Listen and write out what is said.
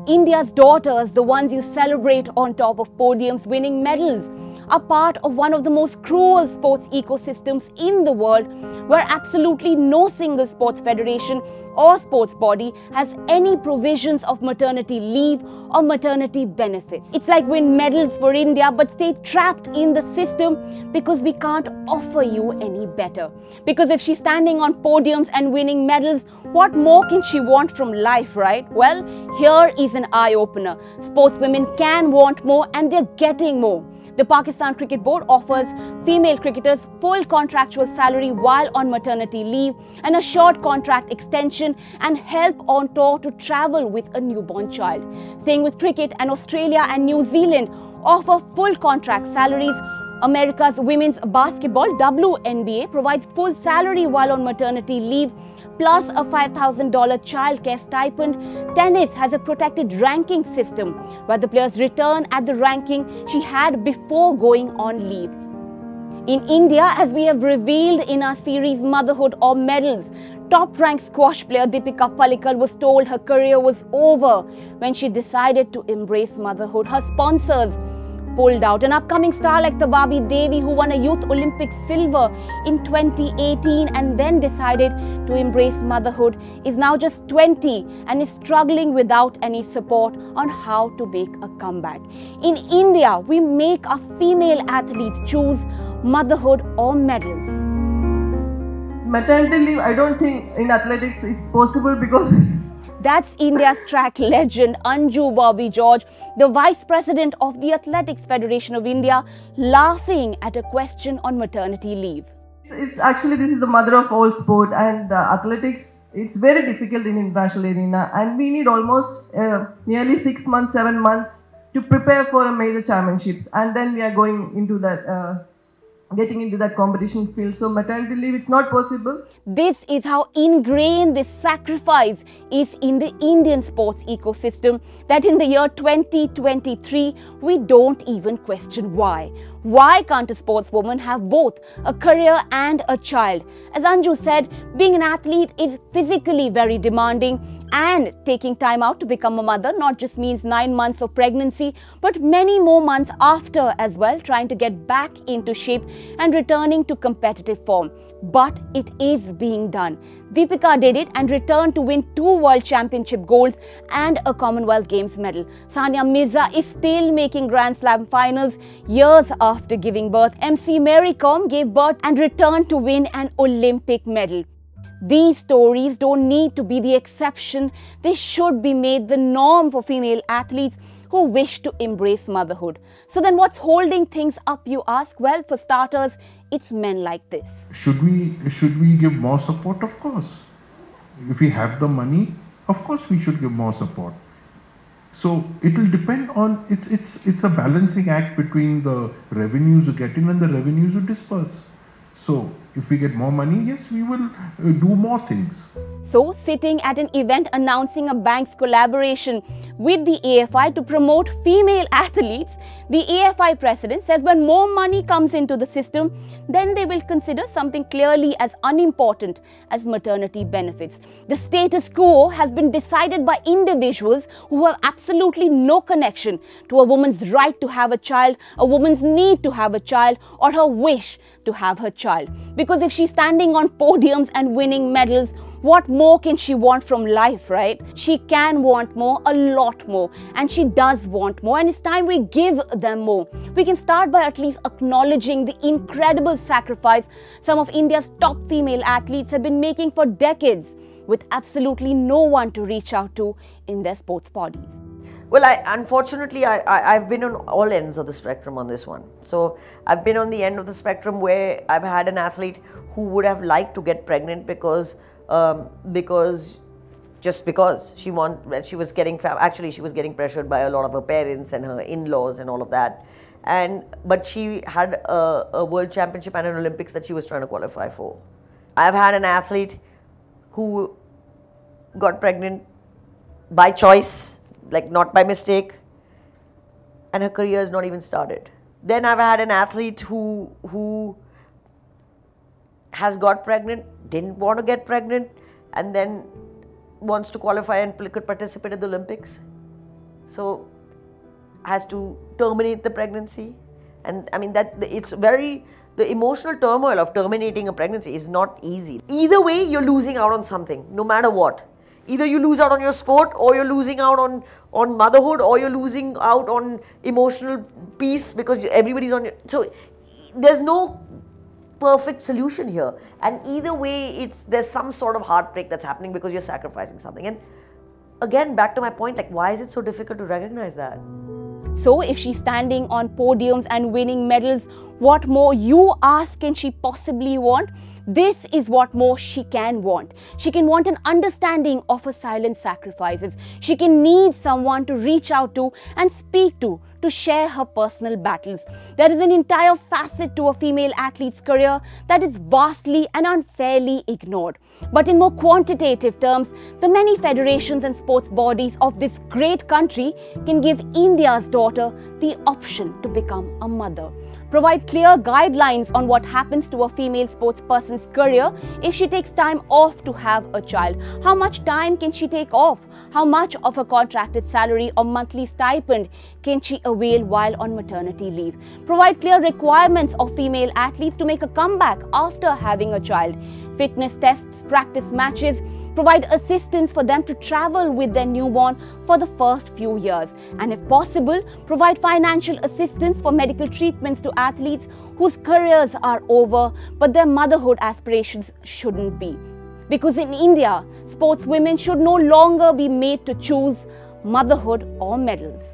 India's daughters, the ones you celebrate on top of podiums winning medals, are part of one of the most cruel sports ecosystems in the world, where absolutely no single sports federation or sports body has any provisions of maternity leave or maternity benefits. It's like win medals for India but stay trapped in the system because we can't offer you any better. Because if she's standing on podiums and winning medals, what more can she want from life, right? Well, here is an eye-opener. Sportswomen can want more and they're getting more. The Pakistan Cricket Board offers female cricketers full contractual salary while on maternity leave and a short contract extension and help on tour to travel with a newborn child. Staying with cricket, and Australia and New Zealand offer full contract salaries. America's women's basketball WNBA provides full salary while on maternity leave, plus a $5,000 childcare stipend. Tennis has a protected ranking system where the players return at the ranking she had before going on leave. In India, as we have revealed in our series Motherhood or Medals, top-ranked squash player Deepika Pallikal was told her career was over when she decided to embrace motherhood. Her sponsors pulled out. An upcoming star like Tababi Devi, who won a Youth Olympic silver in 2018 and then decided to embrace motherhood, is now just 20 and is struggling without any support on how to make a comeback. In India, we make our female athletes choose motherhood or medals. Maternity leave, I don't think in athletics it's possible because That's India's track legend Anju Bobby George, the Vice President of the Athletics Federation of India, laughing at a question on maternity leave. it's actually, this is the mother of all sport, and athletics, it's very difficult in international arena, and we need almost nearly 6 months, 7 months to prepare for a major championships, and then we are going into that getting into that competition field. So maternity leave, it's not possible. This is how ingrained this sacrifice is in the Indian sports ecosystem that in the year 2023, we don't even question why. Why can't a sportswoman have both a career and a child? As Anju said, being an athlete is physically very demanding, and taking time out to become a mother not just means 9 months of pregnancy, but many more months after as well, trying to get back into shape and returning to competitive form. But it is being done. Deepika did it and returned to win 2 World Championship golds and a Commonwealth Games medal. Sania Mirza is still making Grand Slam finals years after giving birth. MC Mary Kom gave birth and returned to win an Olympic medal. These stories don't need to be the exception. They should be made the norm for female athletes who wish to embrace motherhood. So then what's holding things up, you ask? Well, for starters, it's men like this. Should we give more support? Of course. If we have the money, of course we should give more support. So it will depend on, it's a balancing act between the revenues you get in and the revenues you disperse. So if we get more money, yes, we will do more things. So, sitting at an event announcing a bank's collaboration with the AFI to promote female athletes, the AFI president says when more money comes into the system, then they will consider something clearly as unimportant as maternity benefits. The status quo has been decided by individuals who have absolutely no connection to a woman's right to have a child, a woman's need to have a child, or her wish to have her child. Because if she's standing on podiums and winning medals, what more can she want from life, right? She can want more, a lot more, and she does want more, and it's time we give them more. We can start by at least acknowledging the incredible sacrifice some of India's top female athletes have been making for decades, with absolutely no one to reach out to in their sports bodies. Well, unfortunately, I've been on all ends of the spectrum on this one. So I've been on the end of the spectrum where I've had an athlete who would have liked to get pregnant because she was getting pressured by a lot of her parents and her in-laws and all of that. But she had a world championship and an Olympics that she was trying to qualify for. I've had an athlete who got pregnant by choice, like not by mistake, and her career has not even started. Then I've had an athlete who has got pregnant, didn't want to get pregnant, and then wants to qualify and could participate at the Olympics. so has to terminate the pregnancy. And I mean that it's very, the emotional turmoil of terminating a pregnancy is not easy. Either way, you're losing out on something, no matter what. Either you lose out on your sport, or you're losing out on motherhood, or you're losing out on emotional peace because everybody's on your... So there's no perfect solution here. And either way, there's some sort of heartbreak that's happening because you're sacrificing something. And again, back to my point, like, why is it so difficult to recognize that? So if she's standing on podiums and winning medals, what more, you ask, can she possibly want? This is what more she can want. She can want an understanding of her silent sacrifices. She can need someone to reach out to and speak to share her personal battles. There is an entire facet to a female athlete's career that is vastly and unfairly ignored. But in more quantitative terms, the many federations and sports bodies of this great country can give India's daughter the option to become a mother. Provide clear guidelines on what happens to a female sports person's career if she takes time off to have a child. How much time can she take off? How much of a contracted salary or monthly stipend can she avail while on maternity leave? Provide clear requirements of female athletes to make a comeback after having a child. Fitness tests, practice matches. Provide assistance for them to travel with their newborn for the first few years. And if possible, provide financial assistance for medical treatments to athletes whose careers are over, but their motherhood aspirations shouldn't be. Because in India, sportswomen should no longer be made to choose motherhood or medals.